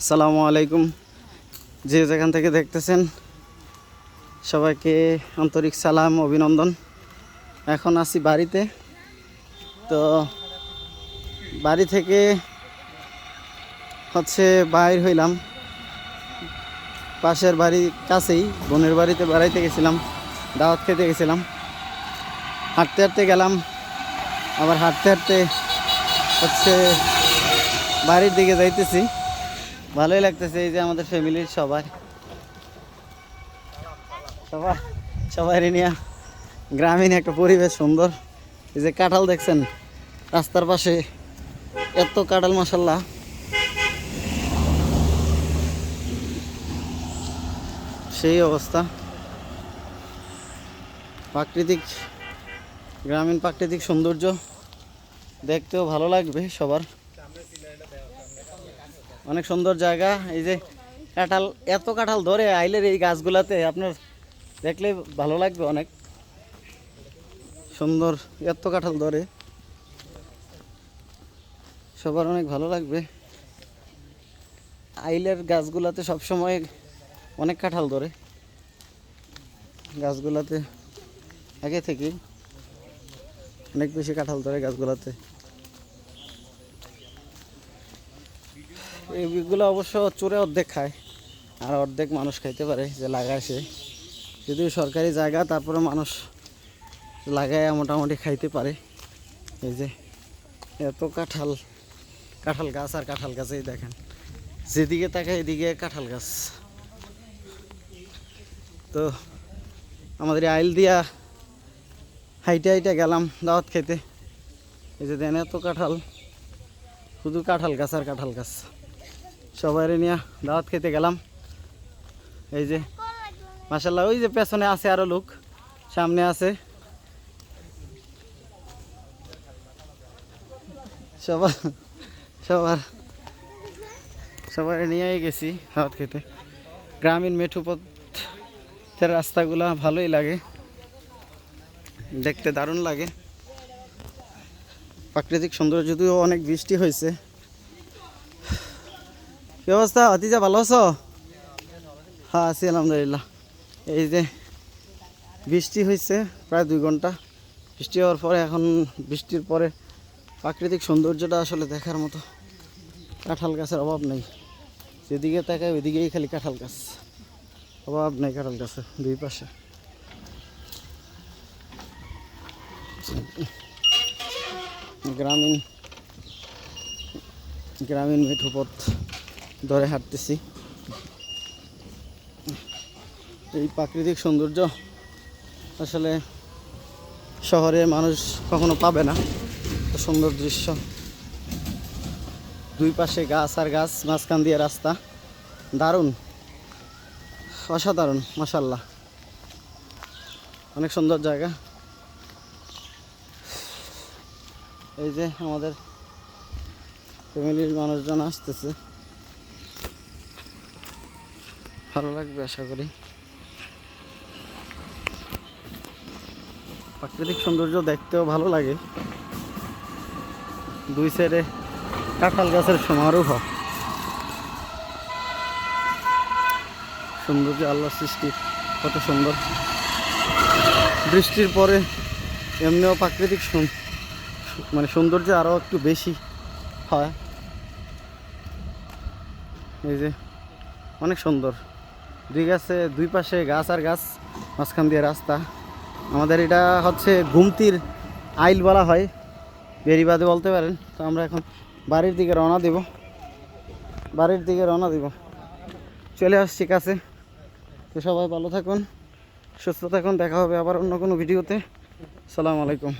আসসালামু আলাইকুম। যে যেখান থেকে দেখতেছেন সবাইকে আন্তরিক সালাম, অভিনন্দন। এখন আছি বাড়িতে। তো বাড়ি থেকে বাইর হইলাম, পাশের বাড়ির কাছেই বোনের বাড়িতে বেড়াইতে গেছিলাম, দাওয়াত খেতে গেছিলাম। হাঁটতে হাঁটতে গেলাম, আবার হাঁটতে হাঁটতে বাড়ির দিকে যাইতেছি। ভালোই লাগতেছে। এই যে আমাদের ফ্যামিলির সবাই নিয়ে গ্রামীণ একটা পরিবেশ, সুন্দর। এই যে কাঁঠাল দেখছেন রাস্তার পাশে, এত কাঁঠাল, মাশাআল্লাহ। সেই অবস্থা। গ্রামীণ প্রাকৃতিক সৌন্দর্য দেখতেও ভালো লাগবে সবার। অনেক সুন্দর জায়গা। এই যে কাঁঠাল, এত কাঁঠাল ধরে আইলের এই গাছগুলাতে, আপনার দেখলে ভালো লাগবে। অনেক সুন্দর, এত কাঁঠাল ধরে, সবার অনেক ভালো লাগবে। আইলের গাছগুলাতে সবসময় অনেক কাঁঠাল ধরে, গাছগুলাতে আগে থেকেই অনেক বেশি কাঁঠাল ধরে গাছগুলাতে। এইগুলো অবশ্য চোরে অর্ধেক খায়, আর অর্ধেক মানুষ খাইতে পারে, যে লাগায় সে। যদিও সরকারি জায়গা, তারপরে মানুষ লাগায় মোটামুটি খাইতে পারে। এই যে এত কাঁঠাল গাছ আর কাঁঠাল গাছেই দেখেন, যেদিকে তাকায় এদিকে কাঁঠাল গাছ। তো আমাদের আইল দিয়া হাইটে গেলাম দাওয়াত খেতে। এই যে দেন এত কাঁঠাল, শুধু কাঁঠাল গাছ আর কাঁঠাল গাছ। সবাই নিয়ে দাওয়াত খেতে গেলাম। এই যে মাশাআল্লাহ, ওই যে পেছনে আছে আরো লোক, সামনে আছে। সবাই নিয়ে গেছি দাওয়াত খেতে। গ্রামীণ মেঠো পথের রাস্তাগুলা ভালোই লাগে, দেখতে দারুণ লাগে। প্রাকৃতিক সৌন্দর্য, যদিও অনেক বৃষ্টি হয়েছে। কি অবস্থা অতিজা, ভালো আছো? হ্যাঁ আছি আলহামদুলিল্লাহ। এই যে বৃষ্টি হয়েছে প্রায় 2 ঘন্টা। বৃষ্টি হওয়ার পরে, এখন বৃষ্টির পরে প্রাকৃতিক সৌন্দর্যটা আসলে দেখার মতো। কাঁঠাল গাছের অভাব নেই, যেদিকে তাকায় ওইদিকেই খালি কাঁঠাল গাছ, অভাব নেই কাঁঠাল গাছে দুই পাশে। গ্রামীণ মেঠো পথ ধরে হাঁটতেছি। এই প্রাকৃতিক সৌন্দর্য আসলে শহরে মানুষ কখনো পাবে না। সুন্দর দৃশ্য, দুই পাশে গাছ আর গাছ, মাঝখান দিয়ে রাস্তা, দারুণ, অসাধারণ, মাশাআল্লাহ। অনেক সুন্দর জায়গা। এই যে আমাদের ফ্যামিলির মানুষজন আসতেছে, ভালো লাগবে আশা করি। প্রাকৃতিক সৌন্দর্য দেখতেও ভালো লাগে। দুই সাইডে কাঁঠাল গাছের সমারোহ, সৌন্দর্য আল্লাহর সৃষ্টি, কত সুন্দর। বৃষ্টির পরে এমনিও প্রাকৃতিক সৌন্দর্য আরও একটু বেশি হয়। এই যে অনেক সুন্দর, দুই পাশে গাছ আর গাছ, মাঝখান দিয়ে রাস্তা। আমাদের এটা ঘুমতির আইল বলা হয়, বেরিবাদে বলতে পারেন। তো আমরা এখন বাড়ির দিকে রওনা দিব, চলে আসছি কাছে। তো সবাই ভালো থাকুন, সুস্থ থাকুন, দেখা হবে আবার অন্য কোনো ভিডিওতে। আসসালামু আলাইকুম।